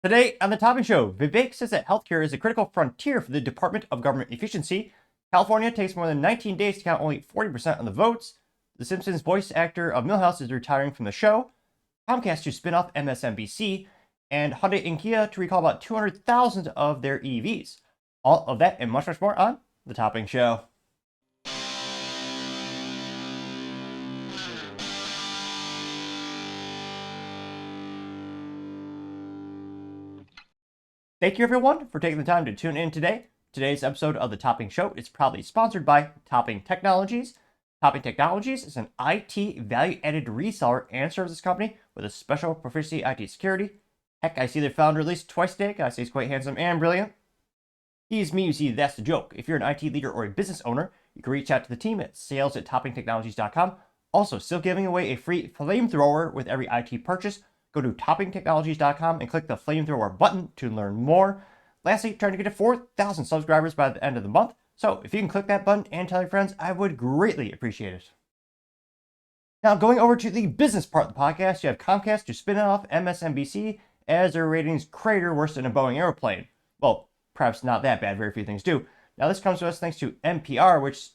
Today on the Topping Show, Vivek says that healthcare is a critical frontier for the Department of Government Efficiency. California takes more than 19 days to count only 40% of the votes. The Simpsons voice actor of Milhouse is retiring from the show. Comcast to spin off MSNBC. And Hyundai and Kia to recall about 200,000 of their EVs. All of that and much, much more on the Topping Show. Thank you, everyone, for taking the time to tune in today. Today's episode of the Topping Show is proudly sponsored by Topping Technologies. Topping Technologies is an IT value-added reseller and services company with a special proficiency IT security. Heck, I see their founder at least twice a day. I say he's quite handsome and brilliant. He's me, you see, that's the joke. If you're an IT leader or a business owner, you can reach out to the team at sales@toppingtechnologies.com. Also, still giving away a free Flamethrower with every IT purchase. Go to toppingtechnologies.com and click the Flamethrower button to learn more. Lastly, trying to get to 4,000 subscribers by the end of the month. So if you can click that button and tell your friends, I would greatly appreciate it. Now, going over to the business part of the podcast, you have Comcast to spin off MSNBC as their ratings crater worse than a Boeing airplane. Well, perhaps not that bad, very few things do. Now, this comes to us thanks to NPR, which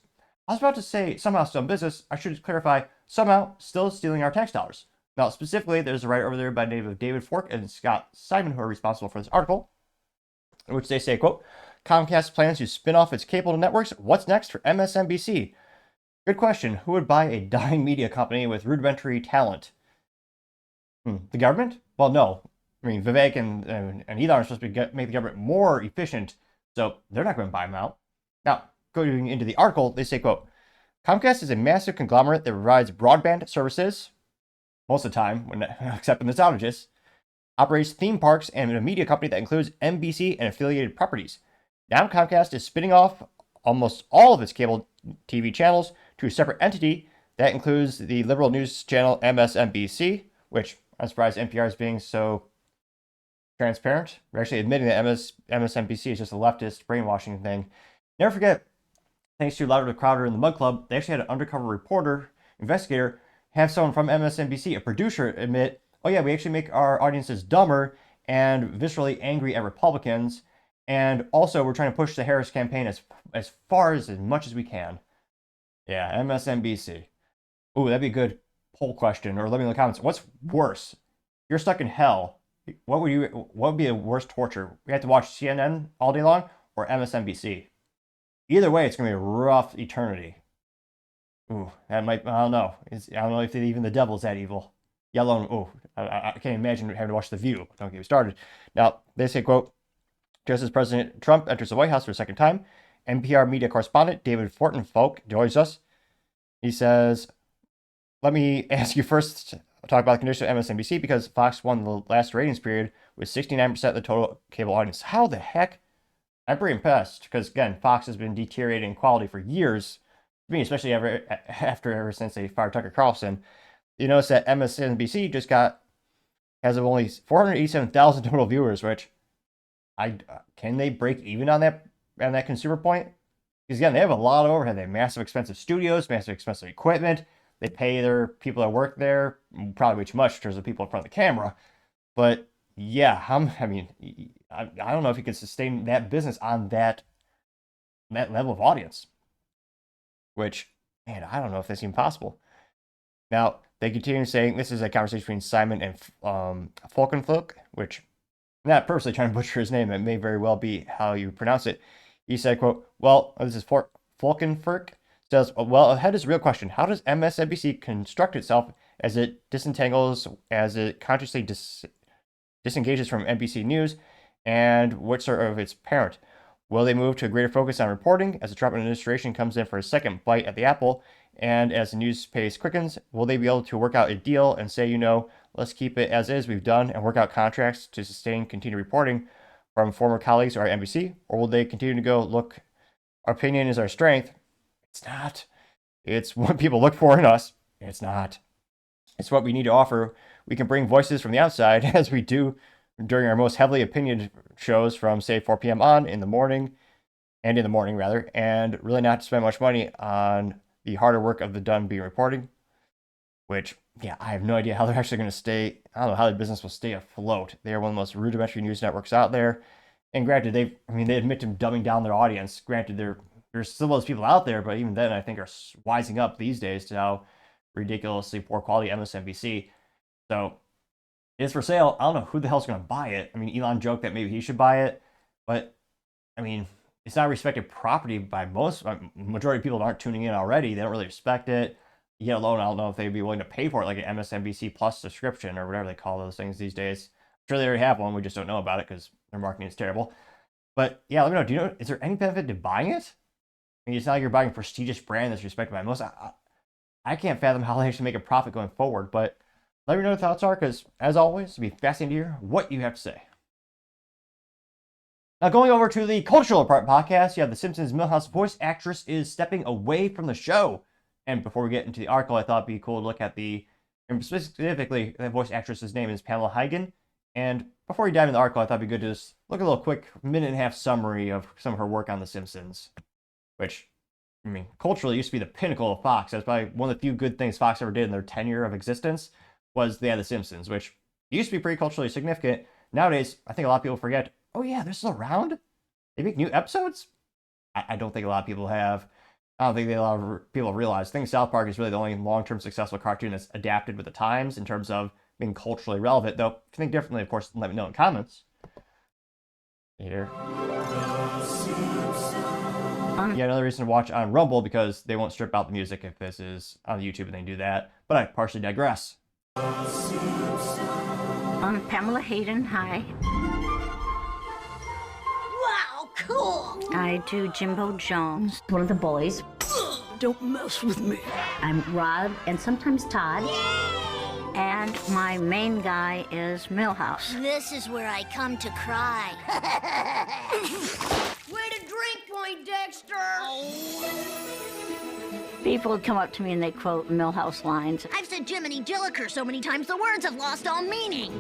I was about to say somehow still in business. I should clarify, somehow still stealing our tax dollars. Now, specifically, there's a writer over there by the name of David Fork and Scott Simon who are responsible for this article, in which they say, quote, Comcast plans to spin off its cable networks. What's next for MSNBC? Good question. Who would buy a dying media company with rudimentary talent? The government? Well, no. I mean, Vivek and Elon are supposed to make the government more efficient, so they're not going to buy them out. Now, going into the article, they say, quote, Comcast is a massive conglomerate that provides broadband services, most of the time, except when there's outages, operates theme parks, and a media company that includes NBC and affiliated properties. Now Comcast is spinning off almost all of its cable TV channels to a separate entity that includes the liberal news channel MSNBC, which I'm surprised NPR is being so transparent. We're actually admitting that MSNBC is just a leftist brainwashing thing. Never forget, thanks to Louder, Crowder, and the Mug Club, they actually had an undercover reporter, investigator, have someone from MSNBC, a producer, admit, oh yeah, we actually make our audiences dumber and viscerally angry at Republicans. And also, we're trying to push the Harris campaign as far as much as we can. Yeah, MSNBC. Ooh, that'd be a good poll question. Or let me know in the comments. What's worse? You're stuck in hell. What would be the worst torture? We have to watch CNN all day long or MSNBC? Either way, it's going to be a rough eternity. Ooh, that might, I don't know. I don't know if even the devil's that evil. Yellow, ooh, I can't imagine having to watch The View. Don't get me started. Now, they say, quote, just as President Trump enters the White House for a second time, NPR media correspondent David Fortenfolk joins us. He says, let me ask you first to talk about the condition of MSNBC because Fox won the last ratings period with 69% of the total cable audience. How the heck? I'm pretty impressed because, again, Fox has been deteriorating in quality for years. Me, especially ever since they fired Tucker Carlson. You notice that MSNBC just has only 487,000 total viewers, which can they break even on that consumer point? Because again, they have a lot of overhead. They have massive expensive studios, massive expensive equipment. They pay their people that work there probably way too much in terms of people in front of the camera. But yeah, I don't know if you could sustain that business on that level of audience. Which, man, I don't know if that's even possible. Now, they continue saying this is a conversation between Simon and Falkenfluk, which I'm not purposely trying to butcher his name. It may very well be how you pronounce it. He said, quote, well, this is Falkenfluk, says, well, ahead is a real question. How does MSNBC construct itself as it disentangles, as it consciously disengages from NBC News, and what sort of its parent? Will they move to a greater focus on reporting as the Trump administration comes in for a second bite at the apple? And as the news pace quickens, will they be able to work out a deal and say, let's keep it as is, we've done, and work out contracts to sustain continued reporting from former colleagues or NBC? Or will they continue to go, look, our opinion is our strength? It's not. It's what people look for in us. It's not. It's what we need to offer. We can bring voices from the outside, as we do during our most heavily opinionated shows from, say, 4 p.m. on in the morning, and really not spend much money on the harder work of the done being reporting, which yeah, I have no idea how they're actually going to stay. I don't know how the business will stay afloat. They are one of the most rudimentary news networks out there. And granted, they admit to dumbing down their audience. Granted, there's still those people out there, but even then, I think are wising up these days to how ridiculously poor quality MSNBC. So it's for sale. I don't know who the hell's going to buy it. I mean, Elon joked that maybe he should buy it, but I mean, it's not a respected property by majority of people that aren't tuning in already. They don't really respect it. Yet alone, I don't know if they'd be willing to pay for it, like an MSNBC Plus subscription or whatever they call those things these days. I'm sure they already have one. We just don't know about it because their marketing is terrible. But yeah, let me know. Do you know, is there any benefit to buying it? I mean, it's not like you're buying a prestigious brand that's respected by most. I can't fathom how they should make a profit going forward, but let me know what your thoughts are, because as always, it'll be fascinating to hear what you have to say. Now, going over to the Cultural Part podcast, you have the Simpsons Milhouse voice actress is stepping away from the show. And before we get into the article, I thought it'd be cool to look at and specifically, the voice actress's name is Pamela Huygen. And before we dive into the article, I thought it'd be good to just look at a little quick minute-and-a-half summary of some of her work on The Simpsons, which, I mean, culturally used to be the pinnacle of Fox. That's probably one of the few good things Fox ever did in their tenure of existence, was they had The Simpsons, which used to be pretty culturally significant. Nowadays, I think a lot of people forget, oh yeah, they're still around? They make new episodes? I don't think a lot of people have. I don't think a lot of people realize. I think South Park is really the only long-term successful cartoon that's adapted with the times in terms of being culturally relevant. Though, if you think differently, of course, let me know in comments. Here. Yeah, another reason to watch on Rumble, because they won't strip out the music if this is on YouTube and they do that. But I partially digress. I'm Pamela Hayden. Hi. Wow, cool! I do Jimbo Jones, one of the boys. Don't mess with me. I'm Rob and sometimes Todd. And my main guy is Milhouse. This is where I come to cry. Way to drink, Poindexter! People come up to me and they quote Milhouse lines. I've said Jiminy Jilliker so many times the words have lost all meaning.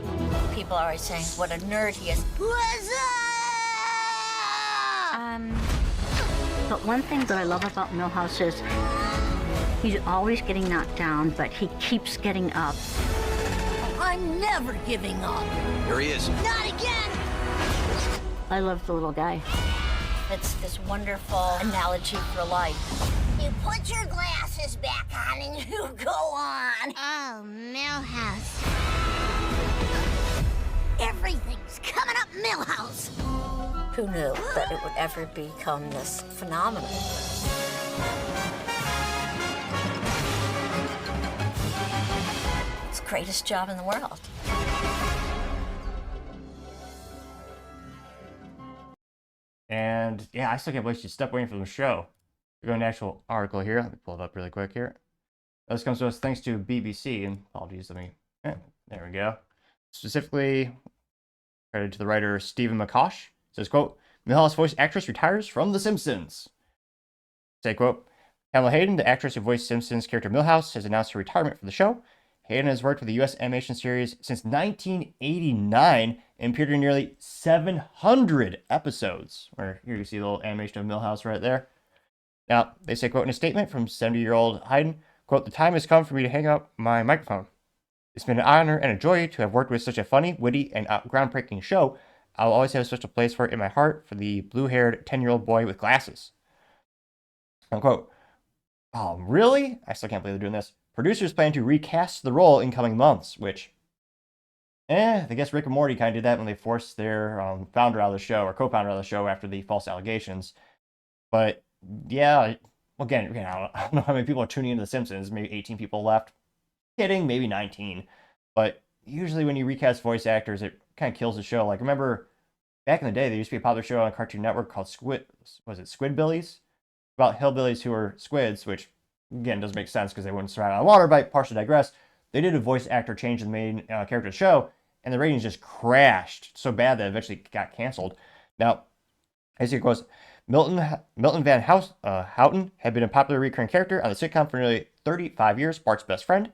People are always saying what a nerd he is. What's up? But one thing that I love about Milhouse is he's always getting knocked down, but he keeps getting up. I'm never giving up. Here he is. Not again! I love the little guy. It's this wonderful analogy for life. You put your glasses back on and you go on. Oh, Milhouse. Everything's coming up Milhouse. Who knew that it would ever become this phenomenon? It's the greatest job in the world. And yeah, I still can't believe she stepped away from the show. We're going to an actual article here. Let me pull it up really quick here. This comes to us thanks to BBC, and apologies, there we go. Specifically, credited to the writer Stephen McCosh. It says, quote, Milhouse voice actress retires from The Simpsons. Say, quote, Pamela Hayden, the actress who voiced Simpsons character Milhouse, has announced her retirement from the show. Hayden has worked with the U.S. animation series since 1989 and appeared in nearly 700 episodes. Where here you see the little animation of Milhouse right there. Now, they say, quote, in a statement from 70-year-old Hayden, quote, the time has come for me to hang up my microphone. It's been an honor and a joy to have worked with such a funny, witty, and groundbreaking show. I'll always have a special place for it in my heart for the blue-haired 10-year-old boy with glasses. Unquote. Oh, really? I still can't believe they're doing this. Producers plan to recast the role in coming months, which, I guess Rick and Morty kind of did that when they forced their founder out of the show, or co-founder out of the show after the false allegations. But, yeah, again, I don't know how many people are tuning into The Simpsons. Maybe 18 people left. Kidding, maybe 19. But usually when you recast voice actors, it kind of kills the show. Like, remember, back in the day, there used to be a popular show on Cartoon Network called Squidbillies? About hillbillies who were squids, which, again, doesn't make sense because they wouldn't survive on water, but I partially digress. They did a voice actor change in the main character of the show, and the ratings just crashed so bad that it eventually got canceled. Now, as it goes, Milton Van Houten had been a popular recurring character on the sitcom for nearly 35 years, Bart's best friend.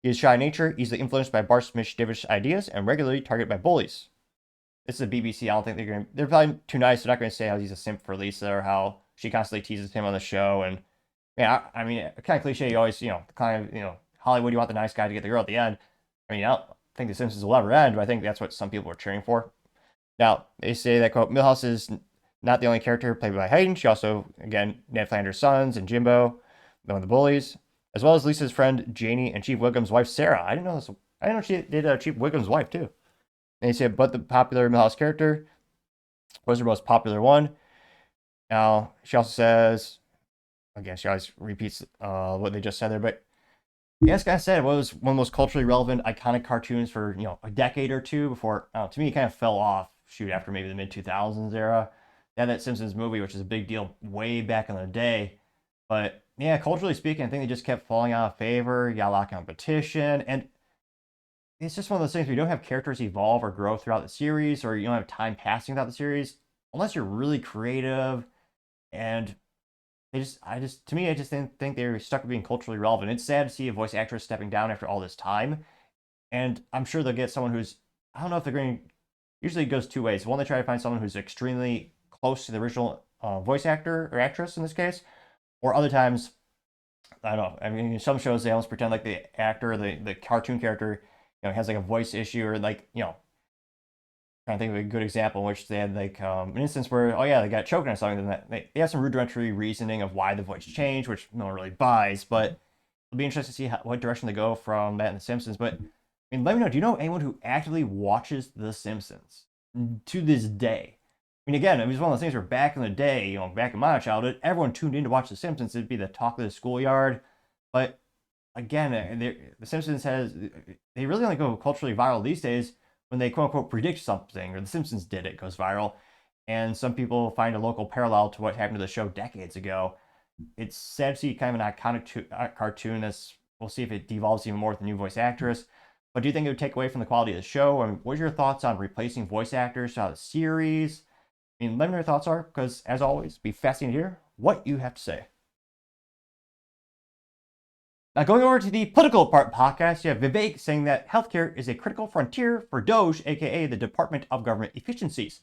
He is shy in nature, easily influenced by Bart's mischievous ideas, and regularly targeted by bullies. This is a BBC. I don't think they're probably too nice. They're not going to say how he's a simp for Lisa or how she constantly teases him on the show. And yeah, I mean, kind of cliche. You always, kind of, Hollywood, you want the nice guy to get the girl at the end. I mean, I don't think The Simpsons will ever end, but I think that's what some people are cheering for. Now, they say that, quote, Milhouse is not the only character played by Hayden. She also, again, Ned Flanders' sons and Jimbo, one of the bullies, as well as Lisa's friend Janie and Chief Wiggum's wife Sarah. I didn't know this. I didn't know she did Chief Wiggum's wife too. And he said, but the popular Milhouse character was her most popular one. Now, she also says, again, she always repeats what they just said there, but as I said, it was one of the most culturally relevant, iconic cartoons for, a decade or two before, to me, it kind of fell off, after maybe the mid-2000s era. They had that Simpsons movie, which is a big deal way back in the day. But, yeah, culturally speaking, I think they just kept falling out of favor. You got a lot of competition, and it's just one of those things where you don't have characters evolve or grow throughout the series, or you don't have time passing throughout the series, unless you're really creative. And to me, I just didn't think they were stuck with being culturally relevant. It's sad to see a voice actress stepping down after all this time. And I'm sure they'll get someone who's, I don't know if they're going to, usually it goes two ways. One, they try to find someone who's extremely close to the original voice actor or actress in this case. Or other times, I don't know. I mean, in some shows, they almost pretend like the actor, the cartoon character, has like a voice issue or like, trying to think of a good example in which they had like an instance where, oh yeah, they got choking on something. Then they have some rudimentary reasoning of why the voice changed, which no one really buys. But it'll be interesting to see what direction they go from that in The Simpsons. But I mean, let me know. Do you know anyone who actively watches The Simpsons to this day? I mean, again, it was one of those things where back in the day, back in my childhood, everyone tuned in to watch The Simpsons. It'd be the talk of the schoolyard. But again, The Simpsons they really only go culturally viral these days when they quote-unquote predict something, or The Simpsons did it, goes viral. And some people find a local parallel to what happened to the show decades ago. It's sad to see kind of an iconic cartoon. We'll see if it devolves even more with the new voice actress. But do you think it would take away from the quality of the show? I mean, what are your thoughts on replacing voice actors throughout the series? I mean, let me know your thoughts are, because as always, be fascinating to hear what you have to say. Now, going over to the political part podcast, you have Vivek saying that healthcare is a critical frontier for DOGE, aka the Department of Government Efficiencies.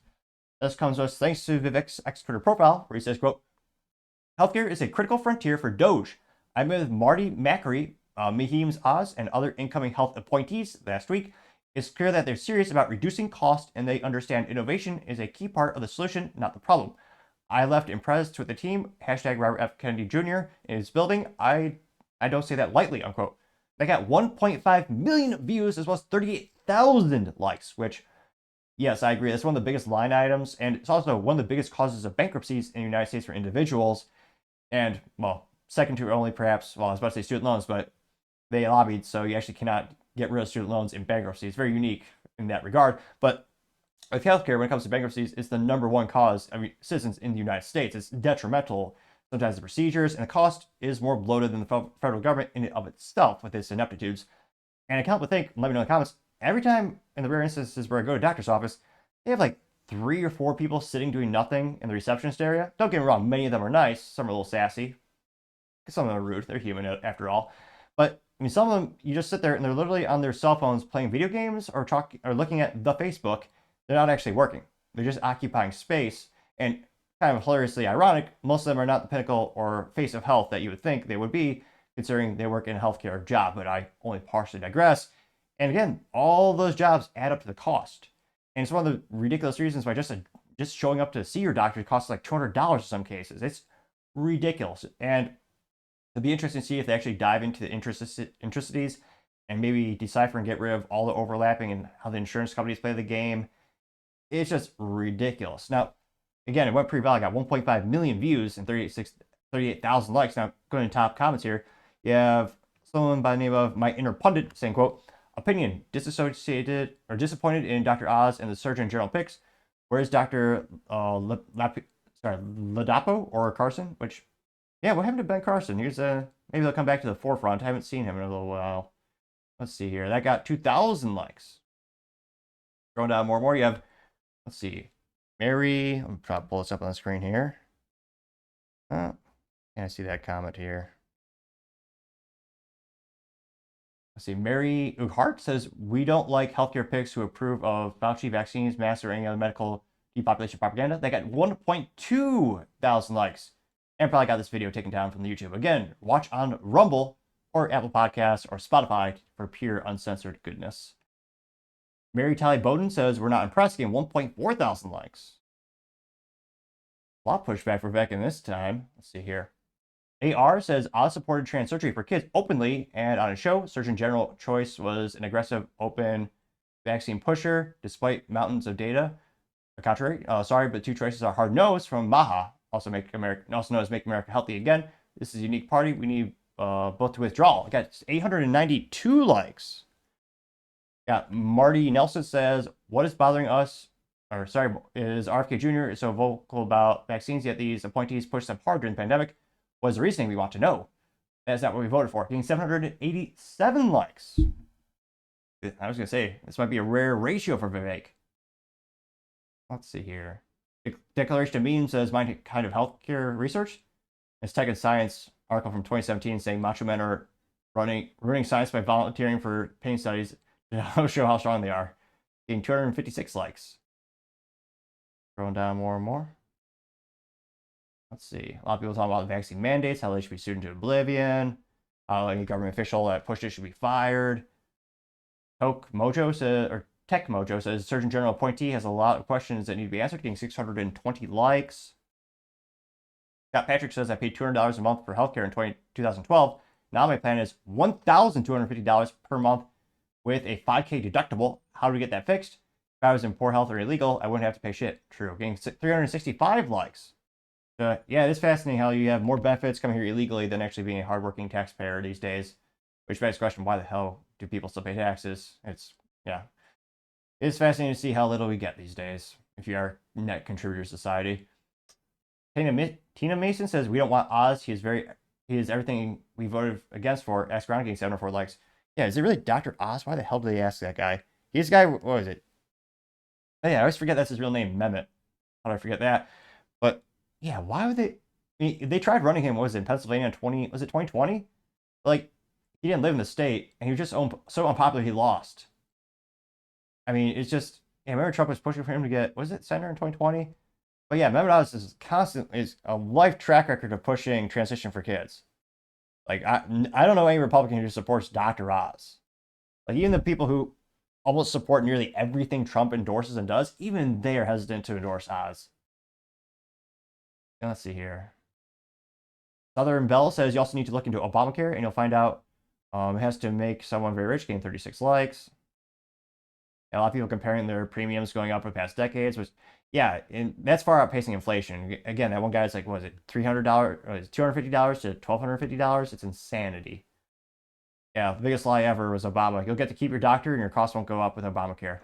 This comes to us thanks to Vivek's ex-Twitter profile, where he says, quote, healthcare is a critical frontier for DOGE. I met with Marty Macri, Mahim's Oz, and other incoming health appointees last week. It's clear that they're serious about reducing cost, and they understand innovation is a key part of the solution, not the problem. I left impressed with the team, hashtag Robert F. Kennedy Jr. in his building. I don't say that lightly, unquote. They got 1.5 million views as well as 38,000 likes, which, yes, I agree. That's one of the biggest line items. And it's also one of the biggest causes of bankruptcies in the United States for individuals. And, well, second to only perhaps, well, I was about to say student loans, but they lobbied, so you actually cannot get rid of student loans in bankruptcy. It's very unique in that regard. But with healthcare, when it comes to bankruptcies, it's the number one cause of citizens in the United States. It's detrimental. Sometimes the procedures and the cost is more bloated than the federal government in and of itself with its ineptitudes. And I can't but think, let me know in the comments, every time in the rare instances where I go to a doctor's office, they have like 3 or 4 people sitting doing nothing in the receptionist area. Don't get me wrong, many of them are nice. Some are a little sassy. Some of them are rude. They're human after all. But I mean, some of them, you just sit there and they're literally on their cell phones playing video games or looking at the Facebook. They're not actually working. They're just occupying space. And kind of hilariously ironic, most of them are not the pinnacle or face of health that you would think they would be, considering they work in a healthcare job, but I only partially digress. And again, all those jobs add up to the cost. And it's one of the ridiculous reasons why just showing up to see your doctor costs like $200 in some cases. It's ridiculous. And it'll be interesting to see if they actually dive into the intricacies and maybe decipher and get rid of all the overlapping and how the insurance companies play the game. It's just ridiculous. Now, again, it went pretty well. I got 1.5 million views and 38,000 likes. Now, going to top comments here, you have someone by the name of My Inner Pundit saying, quote, opinion, disassociated or disappointed in Dr. Oz and the Surgeon General picks. Where's Dr. Ladapo or Carson? Which, yeah, what happened to Ben Carson? Here's maybe they'll come back to the forefront. I haven't seen him in a little while. Let's see here. That got 2,000 likes. Going down more and more, you have, let's see, Mary. I'm trying to pull this up on the screen here. Can I see that comment here? Let's see. Mary Uhart says, we don't like healthcare picks who approve of Fauci vaccines, masks, or any other medical depopulation propaganda. They got 1.2 thousand likes and probably got this video taken down from the YouTube. Again, watch on Rumble or Apple Podcasts, or Spotify for pure uncensored goodness. Mary Tally Bowden says, we're not impressed, getting 1.4 thousand likes. A lot of pushback for Vivek in this time. Let's see here. AR says, Oz supported trans surgery for kids openly, and on a show, Surgeon General Choice was an aggressive, open vaccine pusher, despite mountains of data. Contrary, sorry, but two choices are hard no's from Maha, also known as Make America Healthy Again. This is a unique party. We need both to withdraw. I got 892 likes. Got Marty Nelson says, what is bothering us? Or sorry, is RFK Jr. is so vocal about vaccines, yet these appointees push them hard during the pandemic? What is the reasoning? We want to know. That's not what we voted for. Getting 787 likes. I was going to say, this might be a rare ratio for Vivek. Let's see here. Declaration of Meme says, my kind of healthcare research. It's Tech and Science article from 2017 saying macho men are ruining science by volunteering for pain studies to show how strong they are. Getting 256 likes. Scrolling down more and more. Let's see. A lot of people talking about vaccine mandates, how they should be sued into oblivion, how any government official that pushed it should be fired. Tech Mojo says Surgeon General appointee has a lot of questions that need to be answered, getting 620 likes. Scott Patrick says I paid $200 a month for healthcare in 2012. Now my plan is $1,250 per month with a $5K deductible. How do we get that fixed? If I was in poor health or illegal, I wouldn't have to pay shit. True. Getting 365 likes. Yeah, it is fascinating how you have more benefits coming here illegally than actually being a hardworking taxpayer these days. Which begs the question, why the hell do people still pay taxes? It's fascinating to see how little we get these days if you are net contributor society. Tina Mason says, we don't want Oz. He is everything we voted against for. Ask Ron getting 704 likes. Yeah, is it really Dr. Oz? Why the hell do they ask that guy? He's the guy, what was it? Oh, yeah, I always forget that's his real name, Mehmet. How did I forget that? But yeah, why would they tried running him, what was it, in Pennsylvania in 2020? Like, he didn't live in the state, and he was just so unpopular he lost. I mean, it's just, yeah, remember Trump was pushing for him to get, was it senator in 2020? But yeah, Mehmet Oz is a life track record of pushing transition for kids. Like, I don't know any Republican who supports Dr. Oz. Like, even the people who almost support nearly everything Trump endorses and does, even they are hesitant to endorse Oz. And let's see here. Southern Bell says you also need to look into Obamacare, and you'll find out it has to make someone very rich, getting 36 likes. And a lot of people comparing their premiums going up for the past decades, which, yeah, and that's far outpacing inflation. Again, that one guy's like, what was it, $300, or $250 to $1,250? It's insanity. Yeah, the biggest lie ever was Obama. You'll get to keep your doctor and your costs won't go up with Obamacare.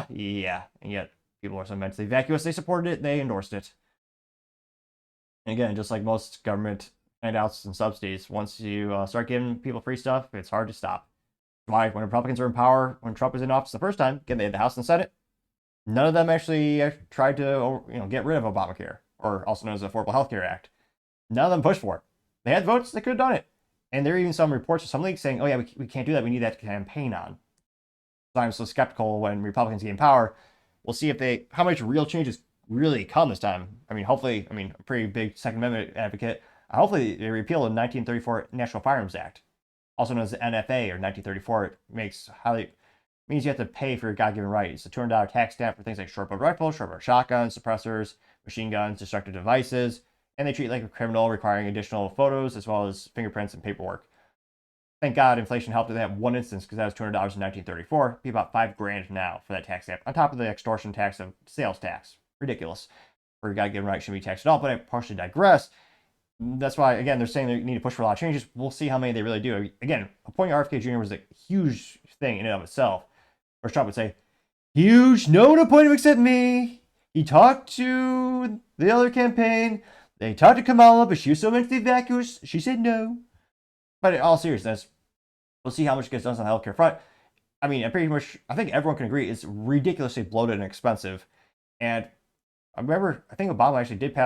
Yeah, and yet people are so mentally vacuous. They supported it, they endorsed it. And again, just like most government handouts and subsidies, once you start giving people free stuff, it's hard to stop. Why, when Republicans were in power, when Trump was in office the first time, again, they had the House and Senate, none of them actually tried to get rid of Obamacare, or also known as the Affordable Health Care Act. None of them pushed for it. They had votes, they could have done it. And there are even some reports of some leagues saying, oh yeah, we can't do that, we need that to campaign on. So I'm so skeptical when Republicans get in power. We'll see how much real changes really come this time. I mean, hopefully, a pretty big Second Amendment advocate. Hopefully they repeal the 1934 National Firearms Act, also known as the NFA, or 1934. It means you have to pay for your God-given right. It's a $200 tax stamp for things like short-barreled rifles, short-barreled shotguns, suppressors, machine guns, destructive devices, and they treat it like a criminal, requiring additional photos as well as fingerprints and paperwork. Thank God inflation helped in that one instance, because that was $200 in 1934. It'd be about $5,000 now for that tax stamp, on top of the extortion tax of sales tax. Ridiculous. For your God-given right shouldn't be taxed at all, but I partially digress. That's why, again, they're saying they need to push for a lot of changes. We'll see how many they really do. Again, appointing RFK Jr. was a huge thing in and of itself. Where Trump would say, huge, no one appointed him except me. He talked to the other campaign. They talked to Kamala, but she was so mentally vacuous, she said no. But in all seriousness, we'll see how much gets done on the healthcare front. I mean, I think everyone can agree it's ridiculously bloated and expensive. And I think Obama actually did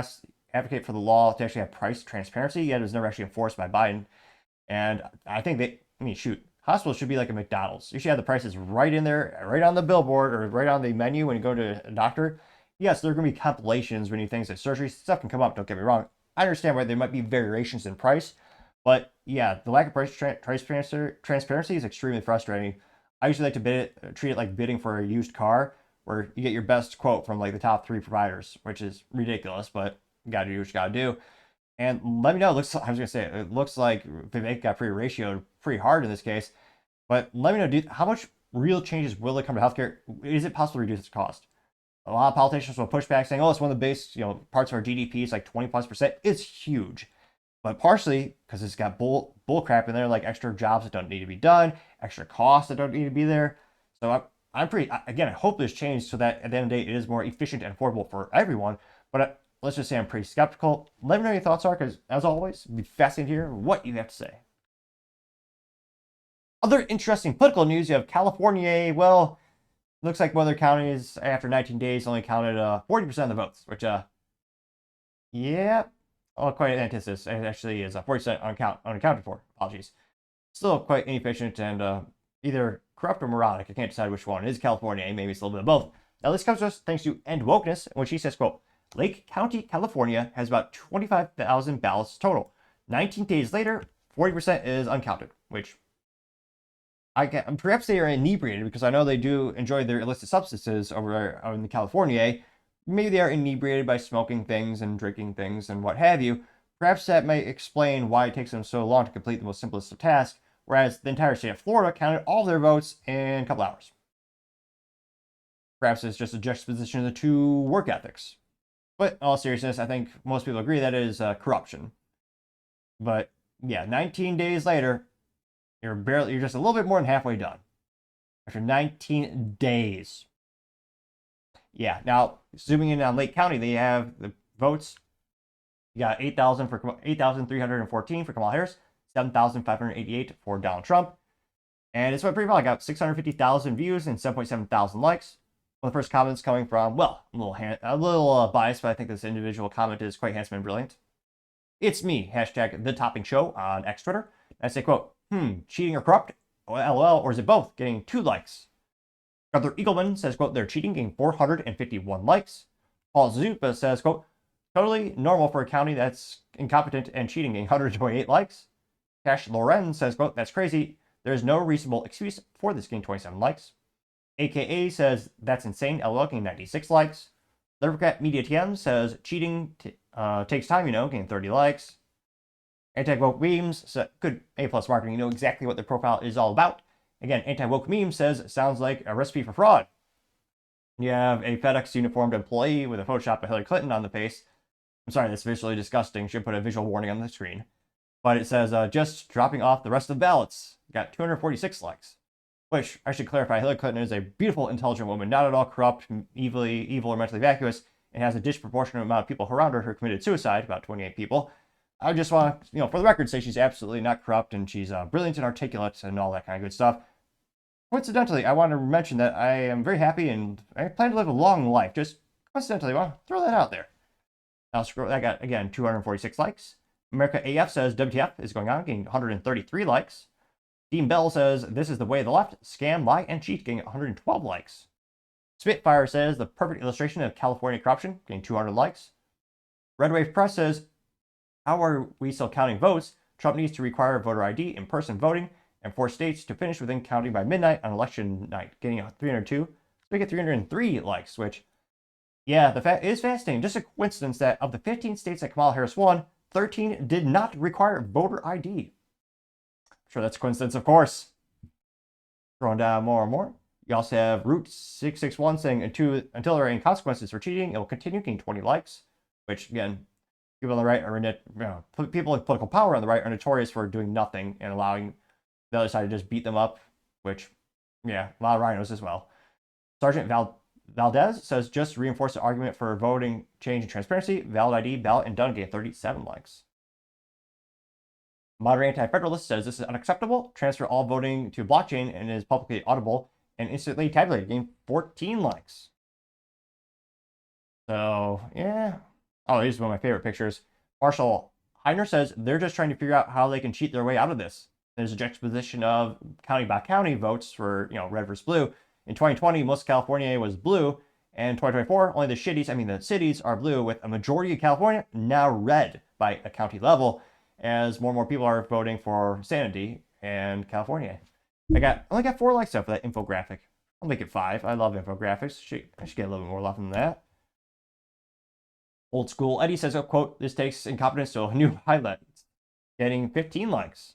advocate for the law to actually have price transparency, yet it was never actually enforced by Biden. And I think hospitals should be like a McDonald's. You should have the prices right in there, right on the billboard, or right on the menu when you go to a doctor. Yes, there are going to be compilations when you things like surgery stuff can come up, don't get me wrong. I understand why there might be variations in price, But yeah, the lack of price transparency is extremely frustrating. I usually like to treat it like bidding for a used car, where you get your best quote from like the top 3 providers, which is ridiculous, but you gotta do what you gotta do. And let me know. It looks like Vivek got pretty ratioed pretty hard in this case. But let me know, how much real changes will it come to healthcare? Is it possible to reduce its cost? A lot of politicians will push back saying, "Oh, it's one of the base, parts of our GDP. It's like 20+%. It's huge." But partially because it's got bull crap in there, like extra jobs that don't need to be done, extra costs that don't need to be there. So I'm pretty, again, I hope this changes so that at the end of the day, it is more efficient and affordable for everyone. But let's just say I'm pretty skeptical. Let me know your thoughts are, because as always, it'd be fascinating to hear what you have to say. Other interesting political news, you have California. Well, looks like one of their counties, after 19 days, only counted 40% of the votes, which, yeah, quite an antithesis. It actually is 40% unaccounted for. Apologies. Still quite inefficient and either corrupt or moronic. I can't decide which one. It is California. Maybe it's a little bit of both. Now, this comes to us thanks to End Wokeness, in which he says, quote, Lake County, California has about 25,000 ballots total. 19 days later, 40% is uncounted, which perhaps they are inebriated, because I know they do enjoy their illicit substances over in California. Maybe they are inebriated by smoking things and drinking things and what have you. Perhaps that may explain why it takes them so long to complete the most simplest of tasks, whereas the entire state of Florida counted all of their votes in a couple hours. Perhaps it's just a juxtaposition of the two work ethics. But in all seriousness, I think most people agree that is corruption. But yeah, 19 days later, you're just a little bit more than halfway done. After 19 days. Yeah, now zooming in on Lake County, they have the votes. You got 8,314 for Kamala Harris, 7,588 for Donald Trump. And it's went pretty well. I got 650,000 views and 7.7 thousand likes. One of the first comments coming from, well, a little biased, but I think this individual comment is quite handsome and brilliant. It's me, hashtag the Topping Show on X Twitter. I say, quote, cheating or corrupt? LOL, or is it both? Getting 2 likes. Arthur Eagleman says, quote, they're cheating, getting 451 likes. Paul Zupa says, quote, totally normal for a county that's incompetent and cheating, getting 128 likes. Cash Loren says, quote, that's crazy. There's no reasonable excuse for this, getting 27 likes. AKA says, that's insane, LOL, getting 96 likes. Livercat Media TM says, cheating takes time, getting 30 likes. Anti-woke memes, so good A+ marketing, you know exactly what their profile is all about. Again, anti-woke meme says, sounds like a recipe for fraud. You have a FedEx uniformed employee with a Photoshop of Hillary Clinton on the face. I'm sorry, that's visually disgusting. Should put a visual warning on the screen. But it says, just dropping off the rest of the ballots. Got 246 likes. Which, I should clarify, Hillary Clinton is a beautiful, intelligent woman, not at all corrupt, evil, or mentally vacuous, and has a disproportionate amount of people around her who committed suicide, about 28 people. I just want to, for the record, say she's absolutely not corrupt, and she's brilliant and articulate and all that kind of good stuff. Coincidentally, I want to mention that I am very happy and I plan to live a long life. Just coincidentally, I want to throw that out there. Now, scroll. I got, again, 246 likes. America AF says, WTF is going on, getting 133 likes. Dean Bell says, this is the way of the left, scam, lie, and cheat, getting 112 likes. Spitfire says, the perfect illustration of California corruption, getting 200 likes. Red Wave Press says, how are we still counting votes? Trump needs to require voter ID, in-person voting, and force states to finish within counting by midnight on election night, getting 302. So we get 303 likes, which, yeah, it is fascinating. Just a coincidence that of the 15 states that Kamala Harris won, 13 did not require voter ID. Sure, that's a coincidence, of course. Throwing down more and more. You also have Route 661 saying, until there are any consequences for cheating, it will continue, getting 20 likes, which, again, people on the right are, people with political power on the right are notorious for doing nothing and allowing the other side to just beat them up, which, yeah, a lot of rhinos as well. Sergeant Valdez says, just reinforce the argument for voting change and transparency, valid ID, ballot, and done, getting 37 likes. Modern Anti-Federalist says, this is unacceptable, transfer all voting to blockchain and is publicly audible and instantly tabulated, getting 14 likes. So, yeah. Oh, this is one of my favorite pictures. Marshall Heiner says, they're just trying to figure out how they can cheat their way out of this. There's a juxtaposition of county by county votes for, red versus blue. In 2020, most of California was blue. And in 2024, only the cities are blue, with a majority of California now red by a county level. as more and more people are voting for sanity in California. I only got 4 likes up for that infographic. I'll make it 5. I love infographics. I should get a little bit more love than that. Old school Eddie says, quote, "This takes incompetence to a new highlight." Getting 15 likes.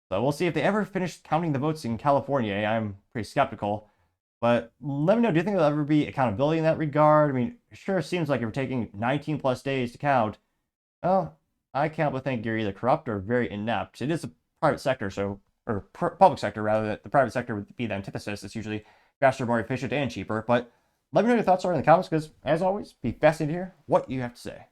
So we'll see if they ever finish counting the votes in California. I'm pretty skeptical. But let me know, do you think there'll ever be accountability in that regard? I mean, it sure seems like if we're taking 19 plus days to count, well, I can't but think you're either corrupt or very inept. It is a private sector, or public sector rather. The private sector would be the antithesis. It's usually faster, more efficient, and cheaper. But let me know your thoughts are in the comments, because as always, be fascinated to hear what you have to say.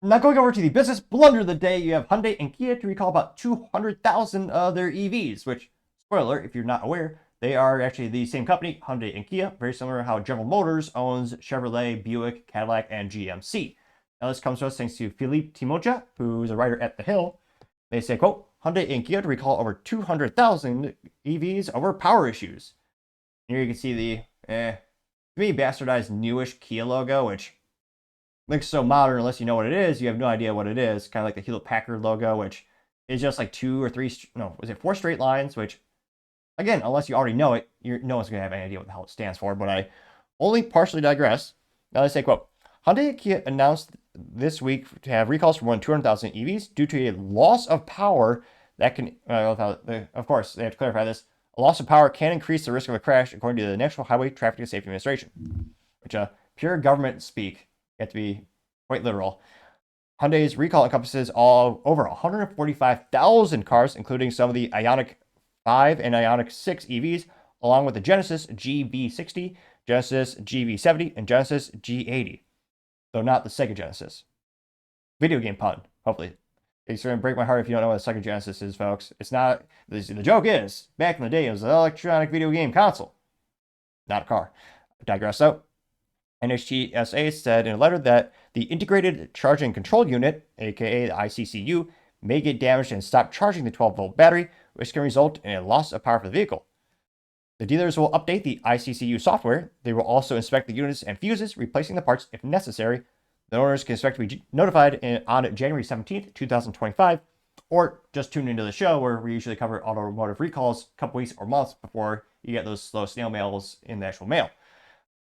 Now going over to the business blunder of the day, you have Hyundai and Kia to recall about 200,000 of their EVs, which, spoiler, if you're not aware, they are actually the same company, Hyundai and Kia, very similar to how General Motors owns Chevrolet, Buick, Cadillac, and GMC. Now this comes to us thanks to Philippe Timocha, who's a writer at The Hill. They say, quote, "Hyundai and Kia to recall over 200,000 EVs over power issues." Here you can see the, to me, bastardized newish Kia logo, which looks so modern. Unless you know what it is, you have no idea what it is. Kind of like the Hewlett-Packard logo, which is just like 4 straight lines, which, again, unless you already know it, no one's going to have any idea what the hell it stands for, but I only partially digress. Now they say, quote, "Hyundai and Kia announced this week to have recalls for more than 200,000 EVs due to a loss of power that can, of course, they have to clarify this, a loss of power can increase the risk of a crash, according to the National Highway Traffic and Safety Administration," which, pure government speak. You have to be quite literal. Hyundai's recall encompasses over 145,000 cars, including some of the Ioniq 5 and Ioniq 6 EVs, along with the Genesis GV60, Genesis GV70, and Genesis G80. Though not the Sega Genesis. Video game pun, hopefully. It's going to break my heart if you don't know what a Sega Genesis is, folks. It's not. The joke is, back in the day, it was an electronic video game console, not a car. I digress though. NHTSA said in a letter that the Integrated Charging Control Unit, aka the ICCU, may get damaged and stop charging the 12-volt battery, which can result in a loss of power for the vehicle. The dealers will update the ICCU software. They will also inspect the units and fuses, replacing the parts if necessary. The owners can expect to be notified on January 17th, 2025, or just tune into the show where we usually cover automotive recalls a couple weeks or months before you get those slow snail mails in the actual mail.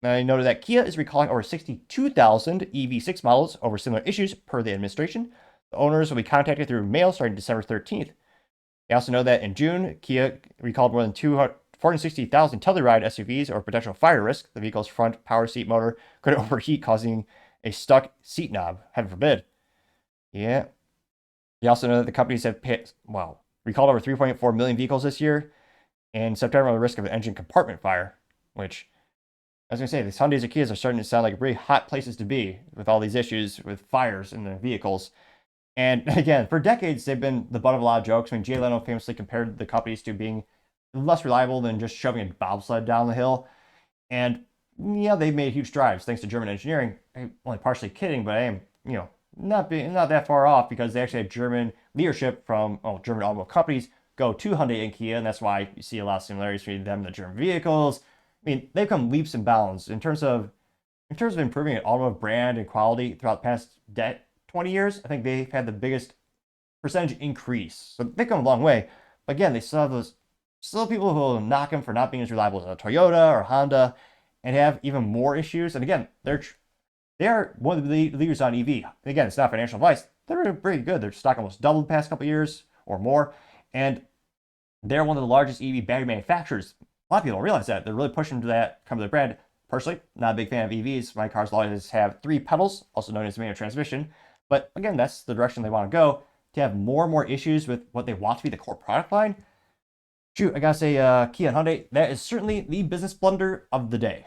Now, I noted that Kia is recalling over 62,000 EV6 models over similar issues per the administration. The owners will be contacted through mail starting December 13th. They also know that in June, Kia recalled more than 460,000 Telluride SUVs over potential fire risk. The vehicle's front power seat motor could overheat, causing a stuck seat knob. Heaven forbid. Yeah. They also know that the companies have recalled over 3.4 million vehicles this year. In September, on the risk of an engine compartment fire, which, I was going to say, these Hyundais and Kias are starting to sound like really hot places to be with all these issues with fires in the vehicles. And again, for decades, they've been the butt of a lot of jokes. I mean, Jay Leno famously compared the companies to being less reliable than just shoving a bobsled down the hill. And yeah, they've made huge strides thanks to German engineering. I'm only partially kidding, but I am, not that far off, because they actually had German leadership from German automobile companies go to Hyundai and Kia, and that's why you see a lot of similarities between them and the German vehicles. I mean, they've come leaps and bounds in terms of improving an automotive brand and quality throughout the past 20 years. I think they've had the biggest percentage increase. So they've come a long way. But again, they still have people who will knock them for not being as reliable as a Toyota or Honda, and have even more issues. And again, they are one of the leaders on EV. And again, it's not financial advice. They're pretty good. Their stock almost doubled the past couple of years or more, and they're one of the largest EV battery manufacturers. A lot of people don't realize that. They're really pushing to that come to their brand. Personally, not a big fan of EVs. My cars always have 3 pedals, also known as manual transmission. But again, that's the direction they want to go. To have more and more issues with what they want to be the core product line. Shoot, I gotta say, Kia and Hyundai, that is certainly the business blunder of the day.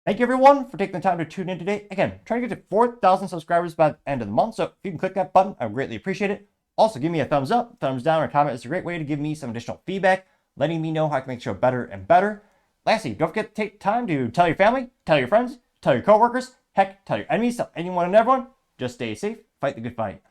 Thank you, everyone, for taking the time to tune in today. Again, trying to get to 4,000 subscribers by the end of the month, so if you can click that button, I would greatly appreciate it. Also, give me a thumbs up, thumbs down, or comment. It's a great way to give me some additional feedback, letting me know how I can make the show better and better. Lastly, don't forget to take time to tell your family, tell your friends, tell your coworkers, heck, tell your enemies, tell anyone and everyone. Just stay safe, fight the good fight.